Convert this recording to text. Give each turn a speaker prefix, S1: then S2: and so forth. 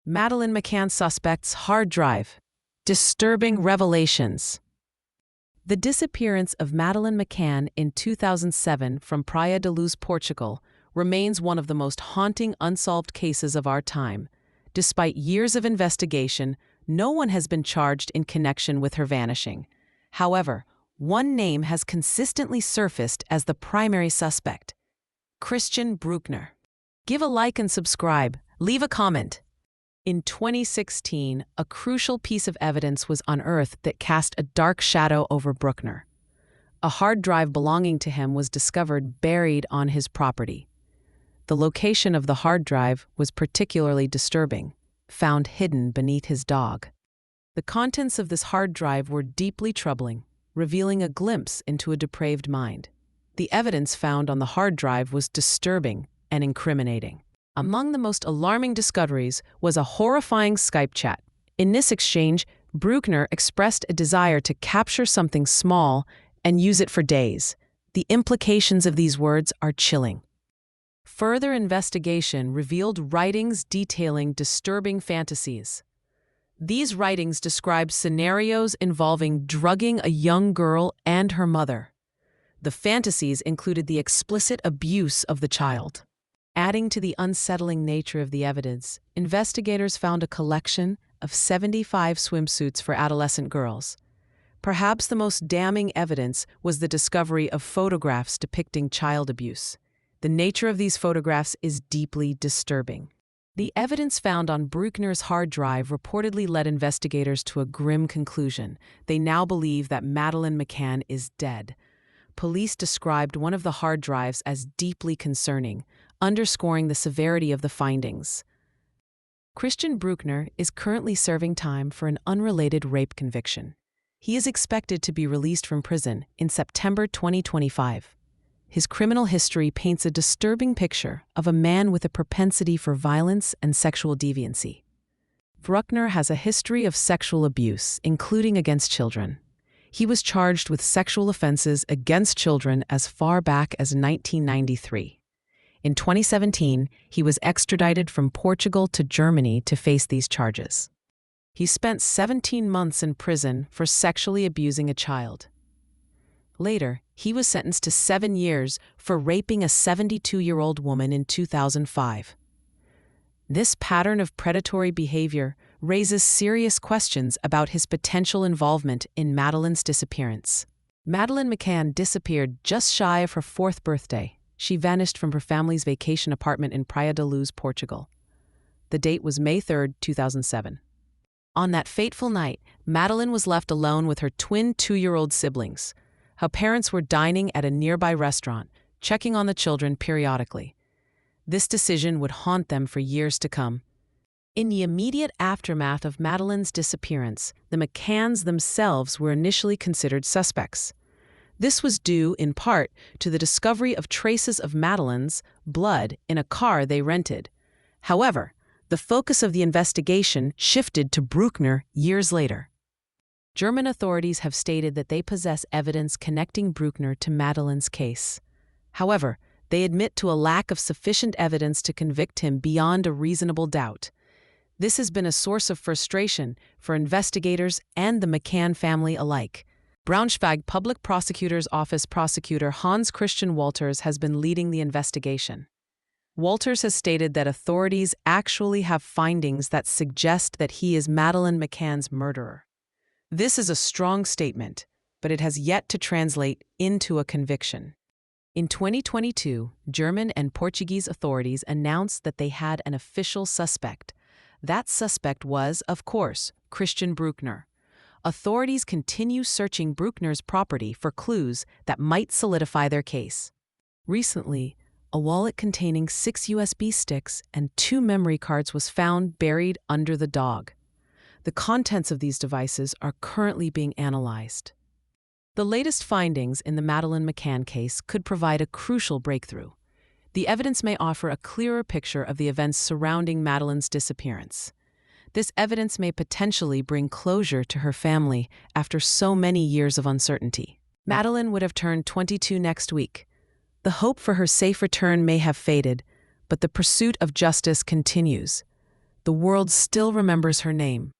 S1: Madeleine McCann suspect's hard drive. Disturbing revelations. The disappearance of Madeleine McCann in 2007 from Praia da Luz, Portugal, remains one of the most haunting unsolved cases of our time. Despite years of investigation, no one has been charged in connection with her vanishing. However, one name has consistently surfaced as the primary suspect: Christian Brueckner. Give a like and subscribe. Leave a comment. In 2016, a crucial piece of evidence was unearthed that cast a dark shadow over Brueckner. A hard drive belonging to him was discovered buried on his property. The location of the hard drive was particularly disturbing, found hidden beneath his dog. The contents of this hard drive were deeply troubling, revealing a glimpse into a depraved mind. The evidence found on the hard drive was disturbing and incriminating. Among the most alarming discoveries was a horrifying Skype chat. In this exchange, Brueckner expressed a desire to capture something small and use it for days. The implications of these words are chilling. Further investigation revealed writings detailing disturbing fantasies. These writings described scenarios involving drugging a young girl and her mother. The fantasies included the explicit abuse of the child. Adding to the unsettling nature of the evidence, investigators found a collection of 75 swimsuits for adolescent girls. Perhaps the most damning evidence was the discovery of photographs depicting child abuse. The nature of these photographs is deeply disturbing. The evidence found on Brueckner's hard drive reportedly led investigators to a grim conclusion. They now believe that Madeleine McCann is dead. Police described one of the hard drives as deeply concerning, underscoring the severity of the findings. Christian Brueckner is currently serving time for an unrelated rape conviction. He is expected to be released from prison in September 2025. His criminal history paints a disturbing picture of a man with a propensity for violence and sexual deviancy. Brueckner has a history of sexual abuse, including against children. He was charged with sexual offenses against children as far back as 1993. In 2017, he was extradited from Portugal to Germany to face these charges. He spent 17 months in prison for sexually abusing a child. Later, he was sentenced to 7 years for raping a 72-year-old woman in 2005. This pattern of predatory behavior raises serious questions about his potential involvement in Madeleine's disappearance. Madeleine McCann disappeared just shy of her 4th birthday. She vanished from her family's vacation apartment in Praia da Luz, Portugal. The date was May 3, 2007. On that fateful night, Madeleine was left alone with her twin 2-year-old siblings. Her parents were dining at a nearby restaurant, checking on the children periodically. This decision would haunt them for years to come. In the immediate aftermath of Madeleine's disappearance, the McCanns themselves were initially considered suspects. This was due, in part, to the discovery of traces of Madeleine's blood in a car they rented. However, the focus of the investigation shifted to Brueckner years later. German authorities have stated that they possess evidence connecting Brueckner to Madeleine's case. However, they admit to a lack of sufficient evidence to convict him beyond a reasonable doubt. This has been a source of frustration for investigators and the McCann family alike. Braunschweig Public Prosecutor's Office prosecutor Hans Christian Walters has been leading the investigation. Walters has stated that authorities actually have findings that suggest that he is Madeleine McCann's murderer. This is a strong statement, but it has yet to translate into a conviction. In 2022, German and Portuguese authorities announced that they had an official suspect. That suspect was, of course, Christian Brueckner. Authorities continue searching Brueckner's property for clues that might solidify their case. Recently, a wallet containing 6 USB sticks and 2 memory cards was found buried under the dog. The contents of these devices are currently being analyzed. The latest findings in the Madeleine McCann case could provide a crucial breakthrough. The evidence may offer a clearer picture of the events surrounding Madeleine's disappearance. This evidence may potentially bring closure to her family after so many years of uncertainty. Madeleine would have turned 22 next week. The hope for her safe return may have faded, but the pursuit of justice continues. the world still remembers her name.